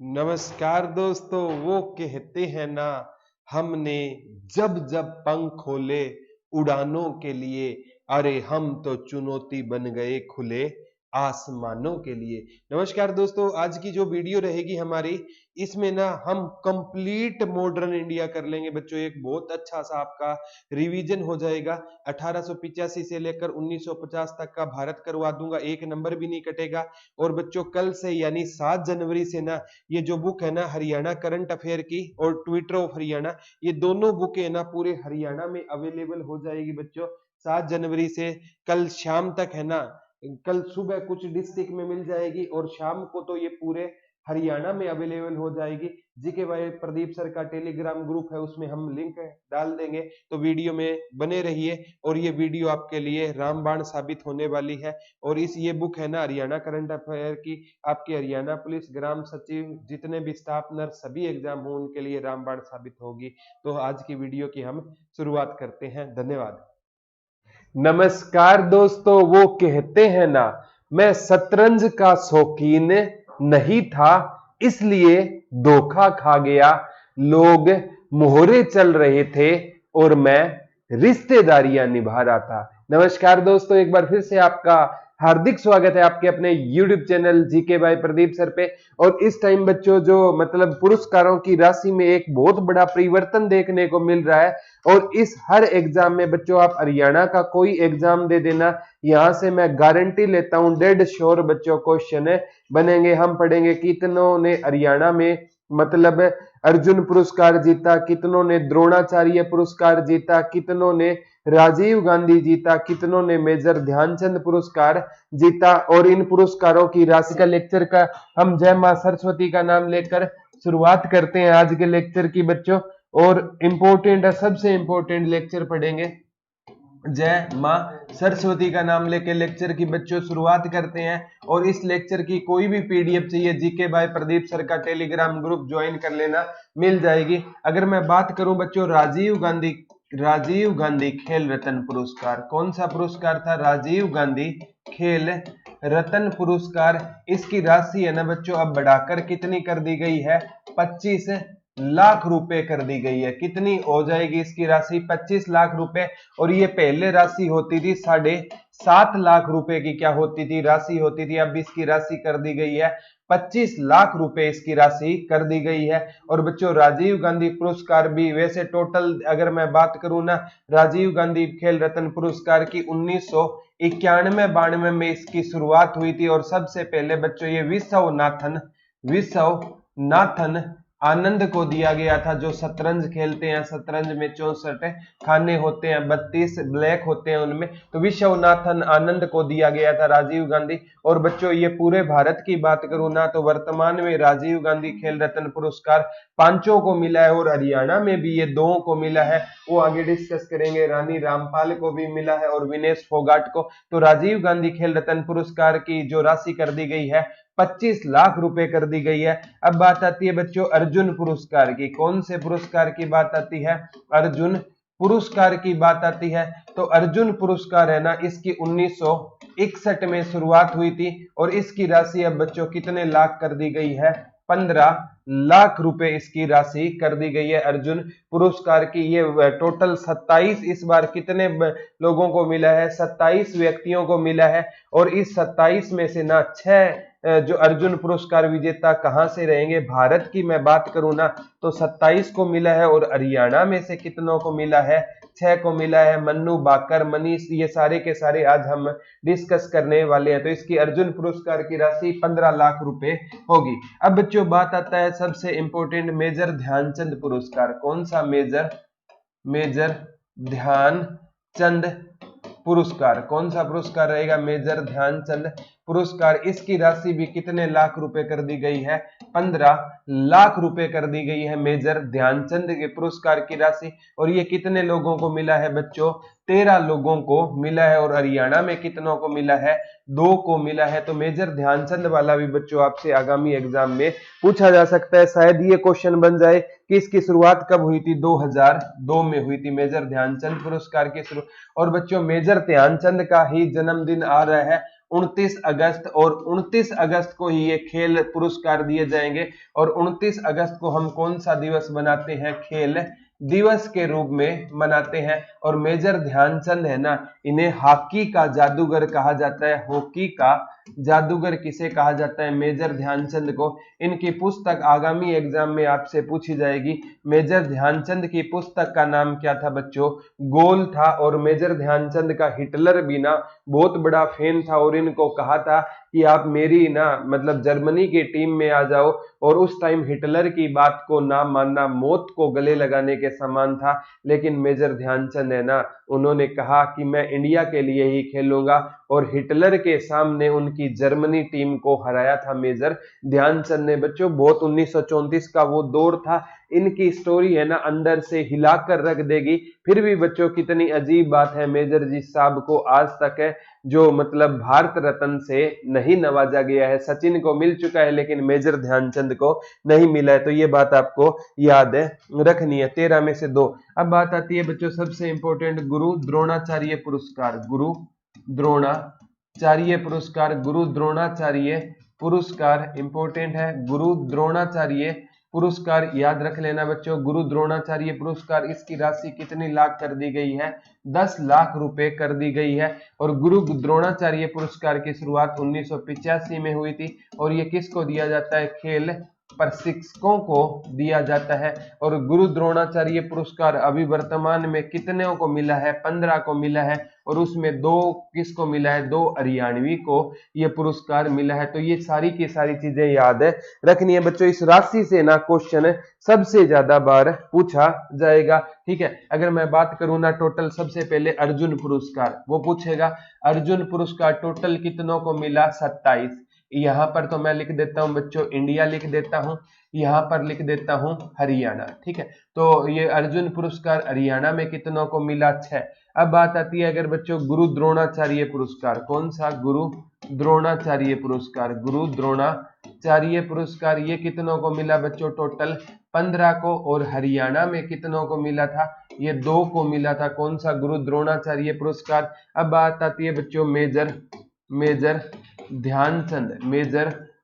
नमस्कार दोस्तों। वो कहते हैं ना, हमने जब जब पंख खोले उड़ानों के लिए, अरे हम तो चुनौती बन गए खुले आसमानों के लिए। नमस्कार दोस्तों, आज की जो वीडियो रहेगी हमारी, इसमें ना हम कंप्लीट मॉडर्न इंडिया कर लेंगे बच्चों। एक बहुत अच्छा सा आपका रिवीजन हो जाएगा। 1885 से लेकर 1950 तक का भारत करवा दूंगा, एक नंबर भी नहीं कटेगा। और बच्चों कल से यानी 7 जनवरी से ना ये जो बुक है ना हरियाणा करंट अफेयर की और ट्विटर ऑफ हरियाणा, ये दोनों बुक है ना पूरे हरियाणा में अवेलेबल हो जाएगी बच्चों 7 जनवरी से। कल शाम तक है ना, कल सुबह कुछ डिस्ट्रिक्ट में मिल जाएगी और शाम को तो ये पूरे हरियाणा में अवेलेबल हो जाएगी। जीके भाई प्रदीप सर का टेलीग्राम ग्रुप है, उसमें हम लिंक डाल देंगे, तो वीडियो में बने रहिए। और ये वीडियो आपके लिए रामबाण साबित होने वाली है। और ये बुक है ना हरियाणा करंट अफेयर की, आपके हरियाणा पुलिस, ग्राम सचिव, जितने भी स्टाफ नर्स सभी एग्जाम हो उनके लिए रामबाण साबित होगी। तो आज की वीडियो की हम शुरुआत करते हैं। धन्यवाद। नमस्कार दोस्तों, वो कहते हैं ना, मैं शतरंज का शौकीन नहीं था, इसलिए धोखा खा गया। लोग मोहरे चल रहे थे और मैं रिश्तेदारियां निभा रहा था। नमस्कार दोस्तों, एक बार फिर से आपका हार्दिक स्वागत है आपके अपने YouTube channel GK by Pradeep sir पे। और इस टाइम बच्चों जो मतलब पुरस्कारों की राशि में एक बहुत बड़ा परिवर्तन देखने को मिल रहा है। और इस हर एग्जाम में बच्चों आप हरियाणा का कोई एग्जाम दे देना, यहां से मैं गारंटी लेता हूं डेड श्योर बच्चों क्वेश्चन बनेंगे। हम पढ़ेंगे कितनों ने हरियाणा में मतलब अर्जुन पुरस्कार जीता, कितनों ने द्रोणाचार्य पुरस्कार जीता, कितनों ने राजीव गांधी जीता, कितनों ने मेजर ध्यानचंद पुरस्कार जीता। और इन पुरस्कारों की राशि का लेक्चर का हम जय मां सरस्वती का नाम लेकर शुरुआत करते हैं आज के लेक्चर की बच्चों। और इंपॉर्टेंट है, सबसे इंपॉर्टेंट लेक्चर पढ़ेंगे, जय मां सरस्वती का नाम लेके लेक्चर की बच्चों शुरुआत करते हैं। और इस लेक्चर की कोई भी पीडीएफ चाहिए, जीके बाय प्रदीप सर का टेलीग्राम ग्रुप ज्वाइन कर लेना, मिल जाएगी। अगर मैं बात करूं बच्चों राजीव गांधी खेल रत्न पुरस्कार, कौन सा पुरस्कार था? राजीव गांधी खेल रत्न पुरस्कार। इसकी राशि है ना बच्चों अब बढ़ाकर कितनी कर दी गई है? 25 लाख रुपए कर दी गई है। कितनी हो जाएगी इसकी राशि? 25 लाख रुपए। और ये पहले राशि होती थी 7.5 लाख रुपए की, क्या होती थी? राशि होती थी। अब इसकी राशि कर दी गई है 25 लाख रुपए, इसकी राशि कर दी गई है। और बच्चों राजीव गांधी पुरस्कार भी वैसे टोटल अगर मैं बात करूं ना, राजीव गांधी खेल रत्न पुरस्कार की 1991-92 में इसकी शुरुआत हुई थी। और सबसे पहले बच्चों ये विश्वनाथन आनंद को दिया गया था, जो शतरंज खेलते हैं। शतरंज में 64 खाने होते हैं, 32 ब्लैक होते हैं उनमें, तो विश्वनाथन आनंद को दिया गया था राजीव गांधी। और बच्चों ये पूरे भारत की बात करूं ना, तो वर्तमान में राजीव गांधी खेल रत्न पुरस्कार 5 को मिला है। और हरियाणा में भी ये 2 को मिला है, वो आगे डिस्कस करेंगे। रानी रामपाल को भी मिला है और विनेश फोगाट को। तो राजीव गांधी खेल रत्न पुरस्कार की जो राशि कर दी गई है 25 लाख रुपए कर दी गई है। अब बात आती है बच्चों अर्जुन पुरस्कार की। कौन से पुरस्कार की बात आती है? अर्जुन पुरस्कार की बात आती है। तो अर्जुन पुरस्कार है ना, इसकी 1961 में शुरुआत हुई थी। और इसकी राशि अब बच्चों कितने लाख कर दी गई है? 15 लाख रुपए इसकी राशि कर दी गई है अर्जुन पुरस्कार की। ये टोटल 27 इस बार कितने लोगों को मिला है? 27 व्यक्तियों को मिला है। और इस 27 में से ना 6 जो अर्जुन पुरस्कार विजेता कहां से रहेंगे? भारत की मैं बात करूं ना, तो 27 को मिला है। और हरियाणा में से कितनों को मिला है? 6 को मिला है। मन्नू बाकर, मनीष, ये सारे के सारे आज हम डिस्कस करने वाले हैं। तो इसकी अर्जुन पुरस्कार की राशि 15 लाख रुपए होगी। अब बच्चों बात आता है सबसे इंपॉर्टेंट, मेजर ध्यानचंद पुरस्कार। कौन सा? मेजर ध्यानचंद पुरस्कार। कौन सा पुरस्कार रहेगा? मेजर ध्यानचंद पुरस्कार। इसकी राशि भी कितने लाख रुपए कर दी गई है? 15 लाख रुपए कर दी गई है मेजर ध्यानचंद के पुरस्कार की राशि। और ये कितने लोगों को मिला है बच्चों? 13 लोगों को मिला है। और हरियाणा में कितनों को मिला है? 2 को मिला है। तो मेजर ध्यानचंद वाला भी बच्चों आपसे आगामी एग्जाम में पूछा जा सकता है। शायद ये क्वेश्चन बन जाए कि इसकी शुरुआत कब हुई थी? 2002 में हुई थी मेजर ध्यानचंद पुरस्कार की शुरू। और बच्चों मेजर ध्यानचंद का ही जन्मदिन आ रहा है 29 अगस्त, और 29 अगस्त को ही ये खेल पुरस्कार दिए जाएंगे। और 29 अगस्त को हम कौन सा दिवस मनाते हैं? खेल दिवस के रूप में मनाते हैं। और मेजर ध्यानचंद है ना, इन्हें हॉकी का जादूगर कहा जाता है। हॉकी का जादूगर किसे कहा जाता है? मेजर ध्यानचंद को। इनकी पुस्तक आगामी एग्जाम में आपसे पूछी जाएगी। मेजर ध्यानचंद की पुस्तक का नाम क्या था बच्चों? गोल था। और मेजर ध्यानचंद का हिटलर भी ना बहुत बड़ा फैन था, और इनको कहा था कि आप मेरी ना मतलब जर्मनी की टीम में आ जाओ। और उस टाइम हिटलर की बात को ना मानना मौत को गले लगाने के समान था। लेकिन मेजर ध्यानचंद है ना, उन्होंने कहा कि मैं इंडिया के लिए ही खेलूंगा, और हिटलर के सामने उनकी जर्मनी टीम को हराया था मेजर ध्यानचंद ने बच्चों। बहुत 1934 का वो दौर था। इनकी स्टोरी है ना अंदर से हिलाकर रख देगी। फिर भी बच्चों कितनी अजीब बात है, मेजर जी साहब को आज तक है जो मतलब भारत रत्न से नहीं नवाजा गया है। सचिन को मिल चुका है लेकिन मेजर ध्यानचंद को नहीं मिला है। तो ये बात आपको याद है रखनी है। 13 में से 2। अब बात आती है बच्चों सबसे इंपॉर्टेंट, गुरु द्रोणाचार्य पुरस्कार। गुरु द्रोणाचार्य पुरस्कार, गुरु द्रोणाचार्य पुरस्कार इंपॉर्टेंट है। गुरु द्रोणाचार्य पुरस्कार याद रख लेना बच्चों। गुरु द्रोणाचार्य पुरस्कार, इसकी राशि कितनी लाख कर दी गई है? 10 लाख रुपए कर दी गई है। और गुरु द्रोणाचार्य पुरस्कार की शुरुआत 1985 में हुई थी। और ये किसको दिया जाता है? खेल प्रशिक्षकों को दिया जाता है। और गुरु द्रोणाचार्य पुरस्कार अभी वर्तमान में कितने को मिला है? 15 को मिला है। और उसमें 2 किसको मिला है? 2 हरियाणवी को ये पुरस्कार मिला है। तो ये सारी की सारी चीजें याद रखनी है बच्चों। इस राशि से ना क्वेश्चन सबसे ज्यादा बार पूछा जाएगा। ठीक है, अगर मैं बात करूं ना टोटल, सबसे पहले अर्जुन पुरस्कार वो पूछेगा। अर्जुन पुरस्कार टोटल कितनों को मिला? 27। यहां पर तो मैं लिख देता हूं बच्चों इंडिया लिख देता हूं, यहां पर लिख देता हूं हरियाणा। ठीक है, तो ये अर्जुन पुरस्कार हरियाणा में कितनों को मिला? 6। अब बात आती है अगर बच्चों गुरु द्रोणाचार्य पुरस्कार, कौन सा? गुरु द्रोणाचार्य पुरस्कार। गुरु द्रोणाचार्य पुरस्कार ये कितनों को मिला बच्चों? टोटल 15 को। और हरियाणा में कितनों को मिला था? ये 2 को मिला था। कौन सा? गुरु द्रोणाचार्य पुरस्कार। अब बात आती है बच्चों मेजर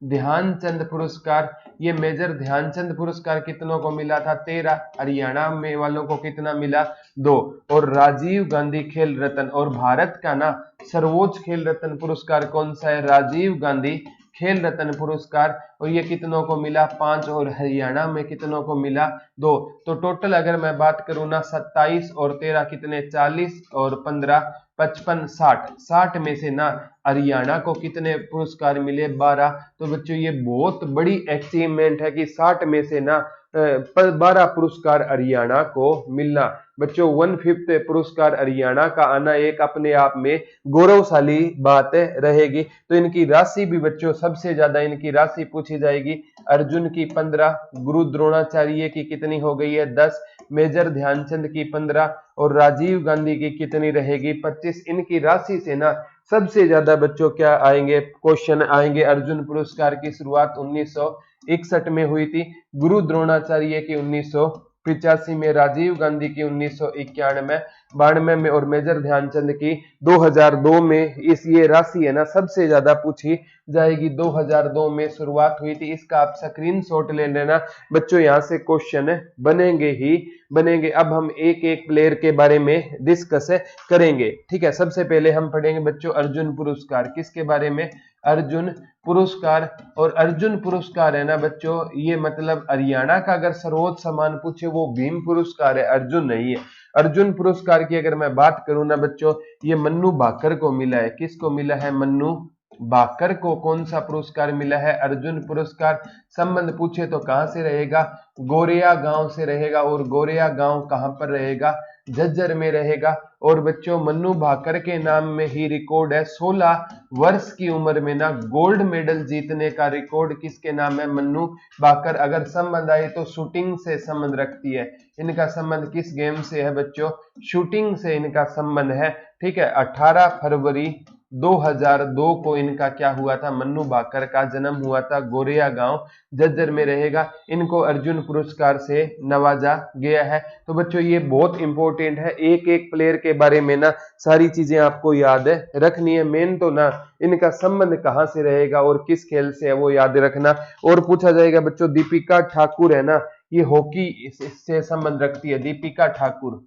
ध्यानचंद पुरस्कार। ये मेजर ध्यानचंद पुरस्कार कितनों को मिला था? 13। हरियाणा में वालों को कितना मिला? 2। और राजीव गांधी खेल रत्न, और भारत का ना सर्वोच्च खेल रत्न पुरस्कार कौन सा है? राजीव गांधी खेल रत्न पुरस्कार। और ये कितनों को मिला? 5। और हरियाणा में कितनों को मिला? 2। तो टोटल अगर मैं बात करूं ना 27 और 13 कितने? 40 और 15 55 60। 60 में से ना हरियाणा को कितने पुरस्कार मिले? 12। तो बच्चों ये बहुत बड़ी अचीवमेंट है कि 60 में से ना 12 पुरस्कार हरियाणा को मिलना। बच्चों 1/5 पुरस्कार हरियाणा का आना एक अपने आप में गौरवशाली बात रहेगी। तो इनकी राशि भी बच्चों सबसे ज्यादा इनकी राशि पूछी जाएगी। अर्जुन की 15, गुरु द्रोणाचार्य की कितनी हो गई है? 10, मेजर ध्यानचंद की 15 और राजीव गांधी की कितनी रहेगी? 25। इनकी राशि से ना सबसे ज्यादा बच्चों क्या आएंगे? क्वेश्चन आएंगे। अर्जुन पुरस्कार की शुरुआत 1961 में हुई थी, गुरु द्रोणाचार्य की 1985 में, राजीव गांधी की 1991-92 में और मेजर ध्यानचंद की 2002 में। इस ये राशि है ना सबसे ज्यादा पूछी जाएगी। 2002 में शुरुआत हुई थी। इसका आप स्क्रीनशॉट ले लेना बच्चों, यहां से क्वेश्चन बनेंगे ही बनेंगे। अब हम एक एक प्लेयर के बारे में डिस्कस करेंगे। ठीक है, सबसे पहले हम पढ़ेंगे बच्चों अर्जुन पुरस्कार। किसके बारे में? अर्जुन पुरस्कार। और अर्जुन पुरस्कार है ना बच्चों, ये मतलब हरियाणा का अगर सर्वोच्च सम्मान पूछे वो भीम पुरस्कार है, अर्जुन नहीं है। अर्जुन पुरस्कार की अगर मैं बात करूं ना बच्चों, ये मन्नू भाकर को मिला है। किसको मिला है? मन्नू भाकर को कौन सा पुरस्कार मिला है? अर्जुन पुरस्कार। संबंध पूछे तो कहां से रहेगा? गोरेया गांव से रहेगा। और गोरेया गांव कहां पर रहेगा? झज्जर में रहेगा। और बच्चों मन्नू भाकर के नाम में ही रिकॉर्ड है, 16 वर्ष की उम्र में ना गोल्ड मेडल जीतने का रिकॉर्ड किसके नाम है? मन्नू भाकर। अगर संबंध आए तो शूटिंग से संबंध रखती है। इनका संबंध किस गेम से है बच्चों? शूटिंग से इनका संबंध है। ठीक है, 18 फरवरी 2002 को इनका क्या हुआ था, मन्नू भाकर का जन्म हुआ था, गोरिया गांव झज्जर में रहेगा। इनको अर्जुन पुरस्कार से नवाजा गया है। तो बच्चों ये बहुत इंपॉर्टेंट है, एक एक प्लेयर के बारे में ना सारी चीजें आपको याद रखनी है। मेन तो ना इनका संबंध कहां से रहेगा और किस खेल से है वो याद रखना। और पूछा जाएगा बच्चों दीपिका ठाकुर है ना, ये हॉकी से संबंध रखती है। दीपिका ठाकुर,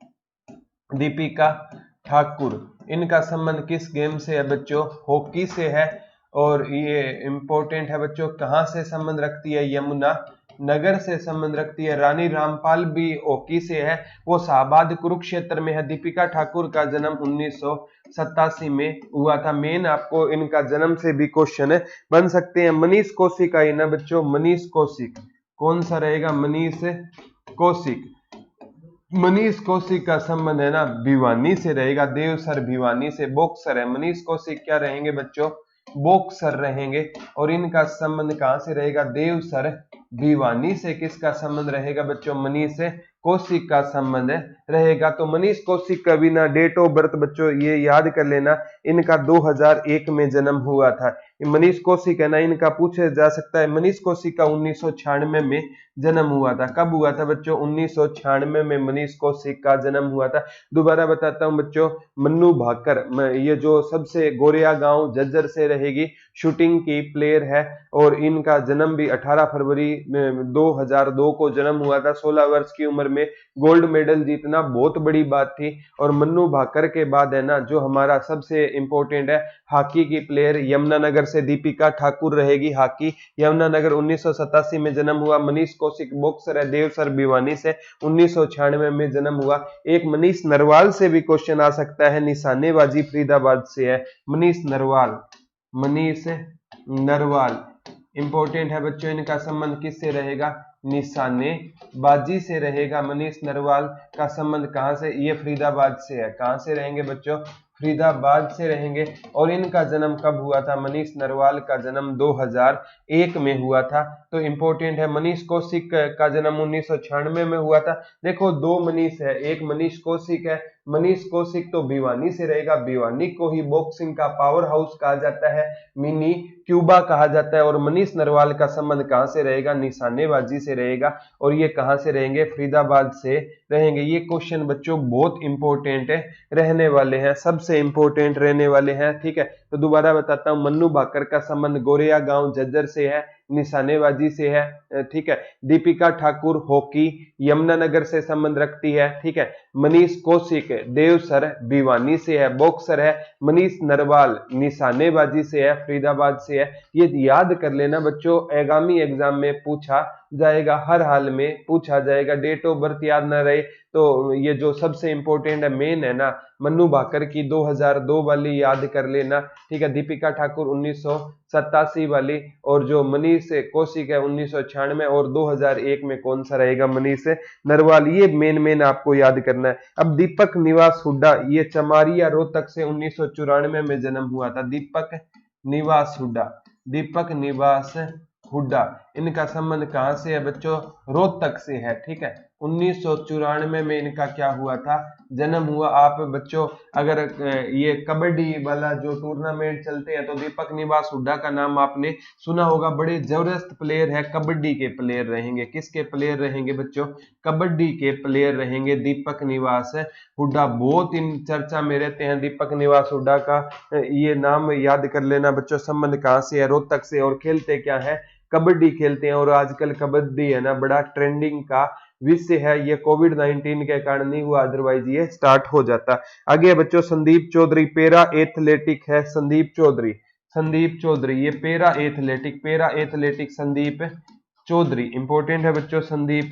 दीपिका ठाकुर इनका संबंध किस गेम से है बच्चों, हॉकी से है। और ये इंपॉर्टेंट है बच्चों, कहां से संबंध रखती है, यमुना नगर से संबंध रखती है। रानी रामपाल भी हॉकी से है, वो शाहबाद कुरुक्षेत्र में है। दीपिका ठाकुर का जन्म 1987 में हुआ था। मेन आपको इनका जन्म से भी क्वेश्चन बन सकते हैं। मनीष कौशिक आई ना बच्चों, मनीष कौशिक कौन सा रहेगा, मनीष कौशिक। मनीष कौशिक का संबंध है ना भिवानी से रहेगा, देवसर भिवानी से। बॉक्सर है मनीष कौशिक, क्या रहेंगे बच्चों, बॉक्सर रहेंगे। और इनका संबंध कहां से रहेगा, देवसर भिवानी से। किसका संबंध रहेगा बच्चों, मनीष कौशिक का संबंध रहेगा। तो मनीष कौशिक का भी ना डेट ऑफ बर्थ बच्चों ये याद कर लेना, इनका 2001 में जन्म हुआ था। मनीष कौशिक है ना, इनका पूछा जा सकता है। मनीष कौशिक का 1996 में जन्म हुआ था। कब हुआ था बच्चों, 1996 में मनीष कौशिक का जन्म हुआ था। दोबारा बताता हूं बच्चों, मन्नू भाकर ये जो सबसे गोरिया गांव झज्जर से रहेगी, शूटिंग की प्लेयर है। और इनका जन्म भी 18 फरवरी 2002 को जन्म हुआ था। 16 वर्ष की उम्र में गोल्ड मेडल जीतना बहुत बड़ी बात थी। और मन्नू भाकर के बाद है ना जो हमारा सबसे इंपॉर्टेंट है हॉकी की प्लेयर, यमुनानगर से दीपिका ठाकुर रहेगी। हॉकी यमुनानगर 1987 में जन्म हुआ। मनीष कौशिक बॉक्सर है, देवसर भिवानी से 1996 में जन्म हुआ। एक मनीष नरवाल से भी क्वेश्चन आ सकता है, निशानेबाजी फरीदाबाद से है मनीष नरवाल। मनीष नरवाल इंपॉर्टेंट है बच्चों, इनका संबंध किससे रहेगा, निशानेबाजी से रहेगा। मनीष नरवाल का संबंध कहां से, ये फरीदाबाद से है। कहां से रहेंगे बच्चों, फरीदाबाद से रहेंगे। और इनका जन्म कब हुआ था, मनीष नरवाल का जन्म 2001 में हुआ था। तो इंपॉर्टेंट है, मनीष कौशिक का जन्म 1996 में हुआ था। देखो दो मनीष है, एक मनीष कौशिक है। मनीष कौशिक तो भिवानी से रहेगा, भिवानी को ही बॉक्सिंग का पावर हाउस कहा जाता है, मिनी क्यूबा कहा जाता है। और मनीष नरवाल का संबंध कहां से रहेगा, निशानेबाजी से रहेगा। और ये कहां से रहेंगे, फरीदाबाद से रहेंगे। ये क्वेश्चन बच्चों बहुत इंपॉर्टेंट है रहने वाले हैं, सबसे इंपॉर्टेंट रहने वाले हैं। ठीक है, तो दोबारा बताता हूं, मन्नू भाकर का संबंध गोरिया गांव झज्जर से है, निशानेबाजी से है। ठीक है, दीपिका ठाकुर हॉकी यमुनानगर से संबंध रखती है। ठीक है, मनीष कौशिक देवसर भिवानी से है, बॉक्सर है। मनीष नरवाल निशानेबाजी से है, फरीदाबाद से है। ये याद कर लेना बच्चों, आगामी एग्जाम में पूछा जाएगा, हर हाल में पूछा जाएगा। डेट ऑफ बर्थ याद ना रहे तो ये जो सबसे इंपॉर्टेंट है मेन है ना, मन्नू भाकर की 2002 वाली याद कर लेना। ठीक है, दीपिका ठाकुर 1987 वाली, और जो मनीष कौशिक है 1996, और 2001 में कौन सा रहेगा, मनीष नरवाल। ये मेन आपको याद करना है। अब दीपक निवास हुड्डा, ये चमारिया रोहतक से 1994 में जन्म हुआ था। दीपक निवास हुड्डा, दीपक निवास हुड्डा, इनका संबंध कहां से है बच्चों, रोहतक से है। ठीक है, 1994 में इनका क्या हुआ था, जन्म हुआ। आप बच्चों अगर ये कबड्डी वाला जो टूर्नामेंट चलते हैं तो दीपक निवास हुड्डा का नाम आपने सुना होगा। बड़े जबरदस्त प्लेयर है, कबड्डी के प्लेयर रहेंगे। किसके प्लेयर रहेंगे बच्चों, कबड्डी के प्लेयर रहेंगे दीपक निवास हुड्डा। बहुत इन चर्चा में रहते हैं दीपक निवास हुड्डा का, ये नाम याद कर लेना बच्चों। संबंध कहां से है, रोहतक से। और खेलते क्या है, कबड्डी खेलते हैं। और आजकल कबड्डी है ना बड़ा ट्रेंडिंग का विषय है। ये कोविड-19 के कारण नहीं हुआ, अदरवाइज ये स्टार्ट हो जाता। आगे बच्चों संदीप चौधरी पैरा एथलेटिक है। संदीप चौधरी, संदीप चौधरी ये para athletic Sandeep Chaudhary important है बच्चों। संदीप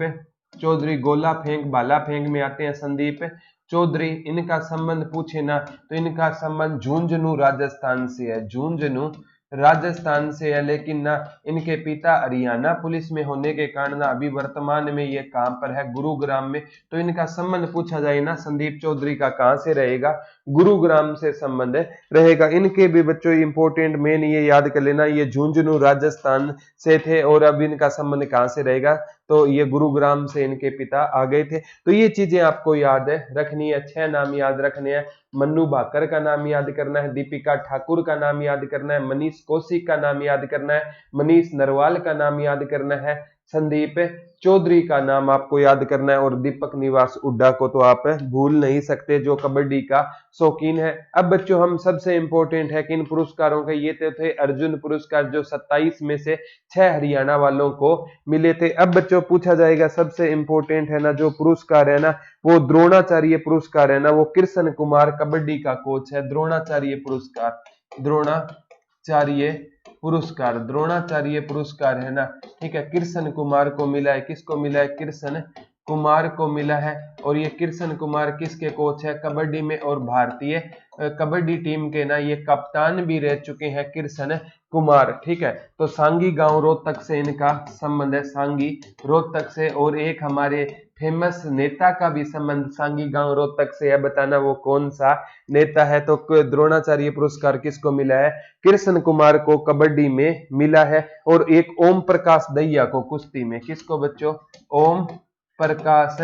चौधरी गोला फेंक भाला फेंक में आते हैं संदीप चौधरी। इनका संबंध पूछे ना तो इनका संबंध झुंझुनू राजस्थान से है, झुंझुनू राजस्थान से है। लेकिन ना इनके पिता हरियाणा पुलिस में होने के कारण ना अभी वर्तमान में ये कहां पर है, गुरुग्राम में। तो इनका संबंध पूछा जाए ना संदीप चौधरी का, कहां से रहेगा, गुरुग्राम से संबंध रहेगा। इनके भी बच्चों इंपॉर्टेंट मेन ये याद कर लेना, ये झुंझुनू राजस्थान से थे। और अब इनका संबंध कहां से रहेगा, तो ये गुरुग्राम से इनके पिता आ गए थे। तो ये चीजें आपको याद है रखनी है, 6 नाम याद रखने हैं। मन्नू भाकर का नाम याद करना है, दीपिका ठाकुर का नाम याद करना है, मनीष कौशिक का नाम याद करना है, मनीष नरवाल का नाम याद करना है, संदीप चौधरी का नाम आपको याद करना है, और दीपक निवास हुड्डा को तो आप भूल नहीं सकते जो कबड्डी का शौकीन है। अब बच्चों हम सबसे इंपॉर्टेंट है कि इन पुरस्कारों के ये तो थे अर्जुन पुरस्कार जो 27 में से 6 हरियाणा वालों को मिले थे। अब बच्चों पूछा जाएगा सबसे इंपॉर्टेंट है ना जो पुरस्कार है ना वो द्रोणाचार्य पुरस्कार है ना, वो कृष्ण कुमार कबड्डी का कोच है। द्रोणाचार्य पुरस्कार, द्रोणाचार्य पुरस्कार है ना, ठीक है, कृष्ण कुमार को मिला है। किसको मिला है? कृष्ण कुमार को मिला है। और ये कृष्ण कुमार किसके कोच है? कबड्डी में, और भारतीय कबड्डी टीम के ना ये कप्तान भी रह चुके हैं कृष्ण कुमार, ठीक है। तो सांगी गांव रोहतक से इनका संबंध है, सांगी रोहतक से। और एक हमारे फेमस नेता का भी संबंध सांगी गांव रोहतक से है, बताना वो कौन सा नेता है। तो द्रोणाचार्य पुरस्कार किसको मिला है? कृष्ण कुमार को कबड्डी में मिला है। और एक ओम प्रकाश दहिया को कुश्ती में, किसको बच्चों? ओम प्रकाश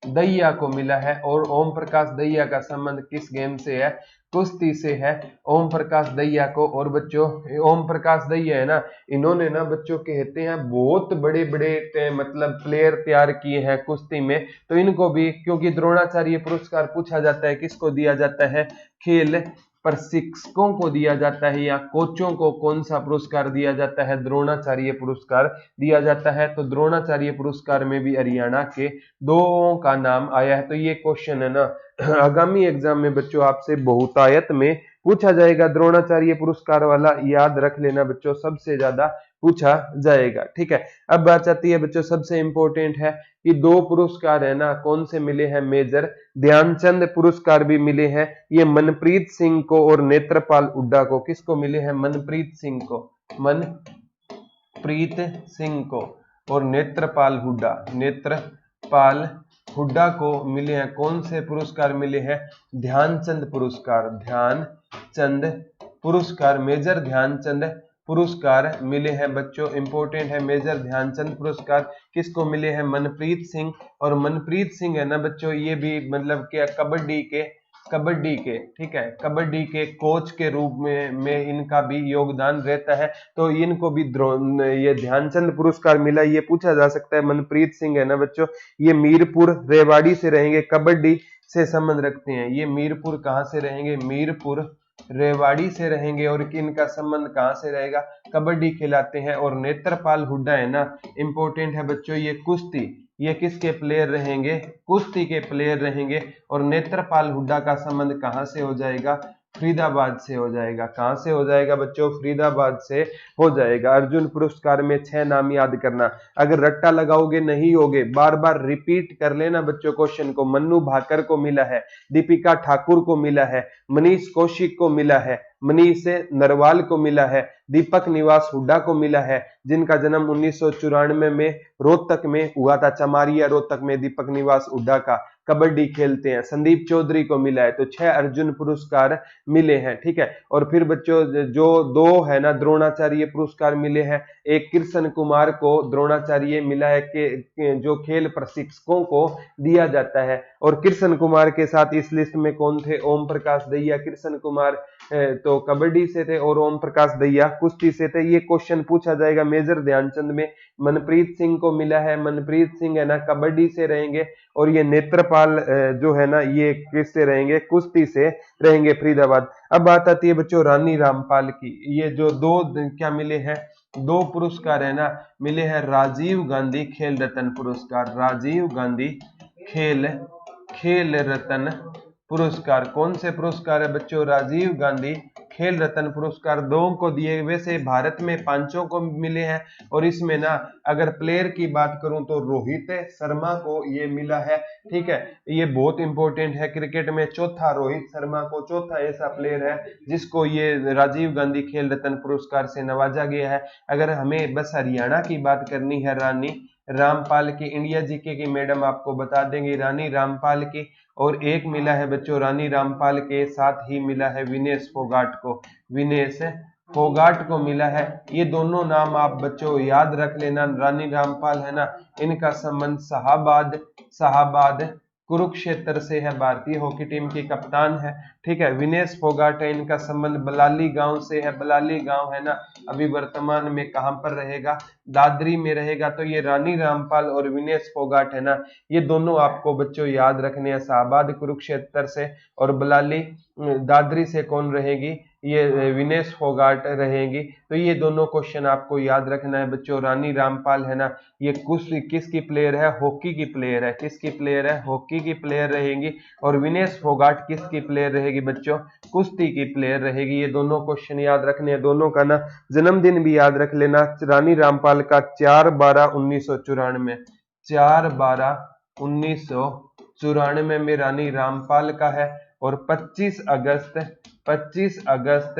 दहिया को मिला है। और ओम प्रकाश दहिया का संबंध किस गेम से है? कुश्ती से है ओम प्रकाश दहिया को। और बच्चों ओम प्रकाश दहिया है ना, इन्होंने ना बच्चों कहते हैं बहुत बड़े बड़े मतलब प्लेयर तैयार किए हैं कुश्ती में। तो इनको भी, क्योंकि द्रोणाचार्य पुरस्कार पूछा जाता है किसको दिया जाता है? खेल प्रशिक्षकों को दिया जाता है, या कोचों को कौन सा पुरस्कार दिया जाता है? द्रोणाचार्य पुरस्कार दिया जाता है। तो द्रोणाचार्य पुरस्कार में भी हरियाणा के 2 का नाम आया है। तो ये क्वेश्चन है ना आगामी एग्जाम में बच्चों आपसे बहुतायत में पूछा जाएगा, द्रोणाचार्य पुरस्कार वाला याद रख लेना बच्चों, सबसे ज्यादा पूछा जाएगा, ठीक है। अब बात आती है बच्चों सबसे इंपॉर्टेंट है कि 2 पुरस्कार है ना कौन से मिले हैं? मेजर ध्यानचंद पुरस्कार भी मिले हैं। ये मनप्रीत सिंह को और नेत्रपाल हुड्डा को। किसको मिले हैं? मनप्रीत सिंह को, मनप्रीत सिंह को और नेत्रपाल हुड्डा को मिले हैं। कौन से पुरस्कार मिले हैं? ध्यानचंद पुरस्कार, ध्यानचंद पुरस्कार, मेजर ध्यानचंद पुरस्कार मिले हैं बच्चों। इंपॉर्टेंट है मेजर ध्यानचंद पुरस्कार किसको मिले हैं? मनप्रीत सिंह। और मनप्रीत सिंह है ना बच्चों ये भी मतलब क्या कबड्डी के ठीक है कबड्डी के कोच के रूप में इनका भी योगदान रहता है। तो इनको भी ये ध्यानचंद पुरस्कार मिला। ये पूछा जा सकता है मनप्रीत सिंह है ना बच्चों ये मीरपुर रेवाड़ी से रहेंगे, कबड्डी से संबंध रखते हैं। ये मीरपुर कहाँ से रहेंगे? मीरपुर रेवाड़ी से रहेंगे। और इनका संबंध कहाँ से रहेगा? कबड्डी खिलाते हैं। और नेत्रपाल हुड्डा है ना इंपॉर्टेंट है बच्चों ये कुश्ती, ये किसके प्लेयर रहेंगे? कुश्ती के प्लेयर रहेंगे। और नेत्रपाल हुड्डा का संबंध कहाँ से हो जाएगा? फरीदाबाद से हो जाएगा। कहां से हो जाएगा बच्चों? फरीदाबाद से हो जाएगा। अर्जुन पुरस्कार में 6 नाम याद करना, अगर रट्टा लगाओगे नहीं होगे, बार बार रिपीट कर लेना बच्चों क्वेश्चन को। मन्नू भाकर को मिला है, दीपिका ठाकुर को मिला है, मनीष कौशिक को मिला है, मनीष नरवाल को मिला है, दीपक निवास हुड्डा को मिला है जिनका जन्म 1994 में रोहतक में हुआ था, चमारिया रोहतक में दीपक निवास हुड्डा का, कबड्डी खेलते हैं। संदीप चौधरी को मिला है। तो 6 अर्जुन पुरस्कार मिले हैं, ठीक है। और फिर बच्चों जो 2 है ना द्रोणाचार्य पुरस्कार मिले हैं, एक कृष्ण कुमार को द्रोणाचार्य मिला है कि जो खेल प्रशिक्षकों को दिया जाता है। और कृष्ण कुमार के साथ इस लिस्ट में कौन थे? ओम प्रकाश दहिया। कृष्ण कुमार तो कबड्डी से थे और ओम प्रकाश दहिया कुश्ती से थे। ये क्वेश्चन पूछा जाएगा मेजर ध्यानचंद में। मनप्रीत सिंह को मिला है, मनप्रीत सिंह है ना कबड्डी से रहेंगे। और ये नेत्रपाल जो है ना ये किससे रहेंगे? कुश्ती से रहेंगे, फरीदाबाद। अब बात आती है बच्चों रानी रामपाल की। ये जो 2 क्या मिले हैं? 2 पुरस्कार है ना मिले हैं, राजीव गांधी खेल रत्न पुरस्कार, राजीव गांधी खेल रत्न पुरस्कार। कौन से पुरस्कार है बच्चों? राजीव गांधी खेल रत्न पुरस्कार 2 को दिए। वैसे भारत में 5 को मिले हैं। और इसमें ना अगर प्लेयर की बात करूं तो रोहित शर्मा को ये मिला है, ठीक है। ये बहुत इंपॉर्टेंट है क्रिकेट में, चौथा रोहित शर्मा को, चौथा ऐसा प्लेयर है जिसको ये राजीव गांधी खेल रत्न पुरस्कार से नवाजा गया है। अगर हमें बस हरियाणा की बात करनी है रानी रामपाल की, इंडिया जीके की मैडम आपको बता देंगे रानी रामपाल की। और एक मिला है बच्चों रानी रामपाल के साथ ही मिला है विनेश फोगाट को, विनेश फोगाट को मिला है। ये दोनों नाम आप बच्चों याद रख लेना। रानी रामपाल है ना, इनका संबंध शाहाबाद कुरुक्षेत्र से है, भारतीय हॉकी टीम की कप्तान है। ठीक है, विनेश फोगाट है, इनका संबंध बलाली गांव से है। बलाली गांव है ना, अभी वर्तमान में कहां पर रहेगा, दादरी में रहेगा। तो ये रानी रामपाल और विनेश फोगाट है ना, ये दोनों आपको बच्चों याद रखने हैं। शाहाबाद कुरुक्षेत्र से और बलाली दादरी से कौन रहेगी, ये विनेश फोगाट रहेगी। तो ये दोनों क्वेश्चन आपको याद रखना है बच्चों। रानी रामपाल है ना, ये किसकी प्लेयर है, हॉकी की प्लेयर है। किसकी प्लेयर है, हॉकी की प्लेयर रहेगी। और विनेश फोगाट किसकी प्लेयर रहेगी बच्चों, कुश्ती की प्लेयर रहेगी। ये दोनों क्वेश्चन याद रखने हैं। दोनों का ना जन्मदिन भी याद रख लेना। रानी रामपाल का 4/12/1994, 4/12/1994 में रानी रामपाल का है। और 25 अगस्त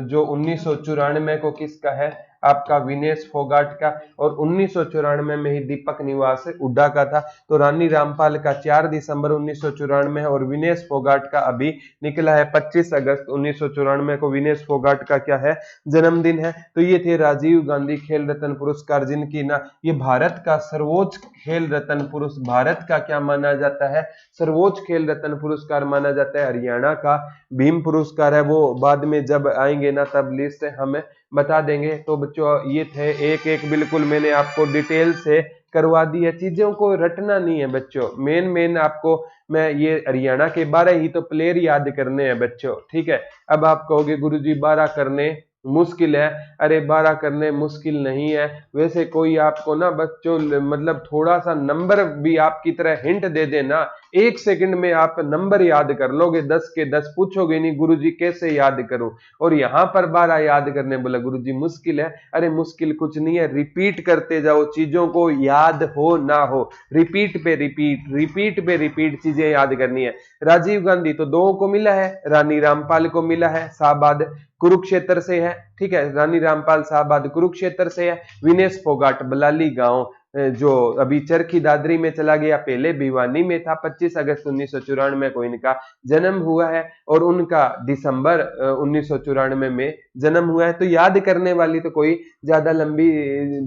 जो 1994 को किसका है, आपका विनेश फोगाट का। और 1994 में ही दीपक निवास हुड्डा का था। तो रानी रामपाल का 4 दिसंबर 1994 है और विनेश फोगाट का अभी निकला है 25 अगस्त 1994 को विनेश फोगाट का क्या है, जन्मदिन है। तो ये थे राजीव गांधी खेल रत्न पुरस्कार, जिनकी ना ये भारत का सर्वोच्च खेल रत्न पुरस्कार, भारत का क्या माना जाता है, सर्वोच्च खेल रत्न पुरस्कार माना जाता है। हरियाणा का भीम पुरस्कार है, वो बाद में जब आएंगे ना तब लिस्ट हमें बता देंगे। तो बच्चों ये थे एक एक, बिल्कुल मैंने आपको डिटेल से करवा दी है। चीजों को रटना नहीं है बच्चों, मेन आपको मैं ये हरियाणा के 12 ही तो प्लेयर याद करने हैं बच्चों। ठीक है, अब आप कहोगे गुरुजी 12 करने मुश्किल है। अरे 12 करने मुश्किल नहीं है। वैसे कोई आपको ना बच्चों मतलब थोड़ा सा नंबर भी आपकी तरह हिंट दे देना, 1 सेकंड में आप नंबर याद कर लोगे, 10 के 10, पूछोगे नहीं गुरुजी कैसे याद करूं। और यहाँ पर 12 याद करने बोला गुरुजी मुश्किल है। अरे मुश्किल कुछ नहीं है, रिपीट करते जाओ, चीजों को याद हो ना हो, रिपीट पे रिपीट चीजें याद करनी है। राजीव गांधी तो 2 को मिला है, रानी रामपाल को मिला है, शाहाबाद कुरुक्षेत्र से है। ठीक है, रानी रामपाल शाहाबाद कुरुक्षेत्र से है। विनेश फोगाट बलाली गांव जो अभी चरखी दादरी में चला गया, पहले भिवानी में था। 25 अगस्त 1994 को इनका जन्म हुआ है और उनका दिसंबर 1994 में जन्म हुआ है। तो याद करने वाली तो कोई ज्यादा लंबी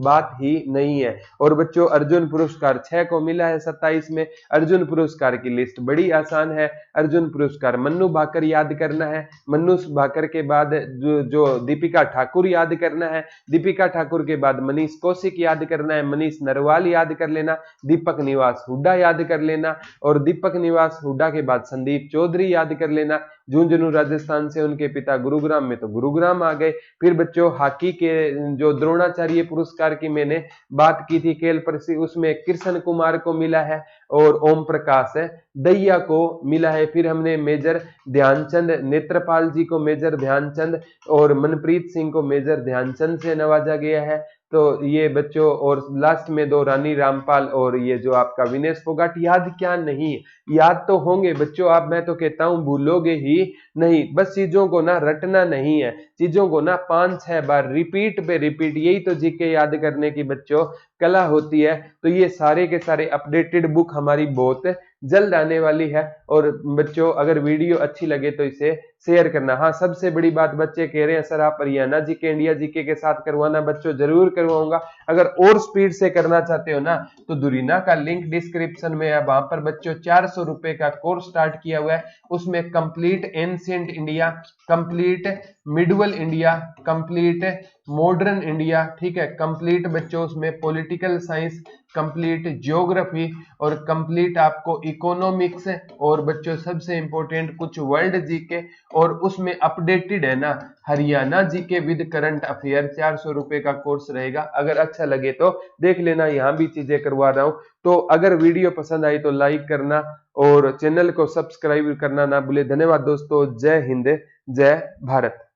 बात ही नहीं है। और बच्चों अर्जुन पुरस्कार 6 को मिला है 27 में। अर्जुन पुरस्कार की लिस्ट बड़ी आसान है। अर्जुन पुरस्कार मन्नू भाकर याद करना है, मन्नू भाकर के बाद जो दीपिका ठाकुर याद करना है, दीपिका ठाकुर के बाद मनीष कौशिक याद करना है, मनीष नरवाल याद कर लेना, दीपक निवास हुड्डा याद कर लेना। और दीपक निवास हुड्डा के बाद संदीप चौधरी याद कर लेना। झुंझुनू राजस्थान से उनके पिता गुरुग्राम में, तो गुरुग्राम आ गए। फिर बच्चों हॉकी के जो द्रोणाचार्य पुरस्कार की मैंने बात की थी खेल पर, उसमें कृष्ण कुमार को मिला है और ओम प्रकाश दहिया को मिला है। फिर हमने मेजर ध्यानचंद नेत्रपाल जी को मेजर ध्यानचंद और मनप्रीत सिंह को मेजर ध्यानचंद से नवाजा गया है। तो ये बच्चों, और लास्ट में 2 रानी रामपाल और ये जो आपका विनेश फोगाट। याद क्या नहीं, याद तो होंगे बच्चों आप, मैं तो कहता हूं भूलोगे ही नहीं। बस चीजों को ना रटना नहीं है, चीजों को ना 5-6 बार रिपीट पे रिपीट, यही तो जीके याद करने की बच्चों कला होती है। तो ये सारे के सारे अपडेटेड बुक हमारी बहुत जल्द आने वाली है। और बच्चों अगर वीडियो अच्छी लगे तो इसे शेयर करना। हाँ, सबसे बड़ी बात बच्चे कह रहे हैं सर आप हरियाणा जीके इंडिया जीके के साथ करवाना, बच्चों जरूर करवाऊंगा। अगर और स्पीड से करना चाहते हो ना तो दुरीना का लिंक डिस्क्रिप्शन में है, वहां पर बच्चों 400 रुपए का कोर्स स्टार्ट किया हुआ है। उसमें complete ancient India, complete medieval India, complete modern India, ठीक है, कंप्लीट बच्चों उसमें पॉलिटिकल साइंस, कंप्लीट ज्योग्राफी और कंप्लीट आपको इकोनॉमिक्स, और बच्चों सबसे इंपॉर्टेंट कुछ वर्ल्ड जीके, और उसमें अपडेटेड है ना Haryana GK with current affair. 400 रुपए का कोर्स रहेगा। अगर अच्छा लगे तो देख लेना, यहाँ भी चीजें करवा रहा हूं। तो अगर वीडियो पसंद आई तो लाइक करना और चैनल को सब्सक्राइब करना ना भूले। धन्यवाद दोस्तों, जय हिंद, जय भारत।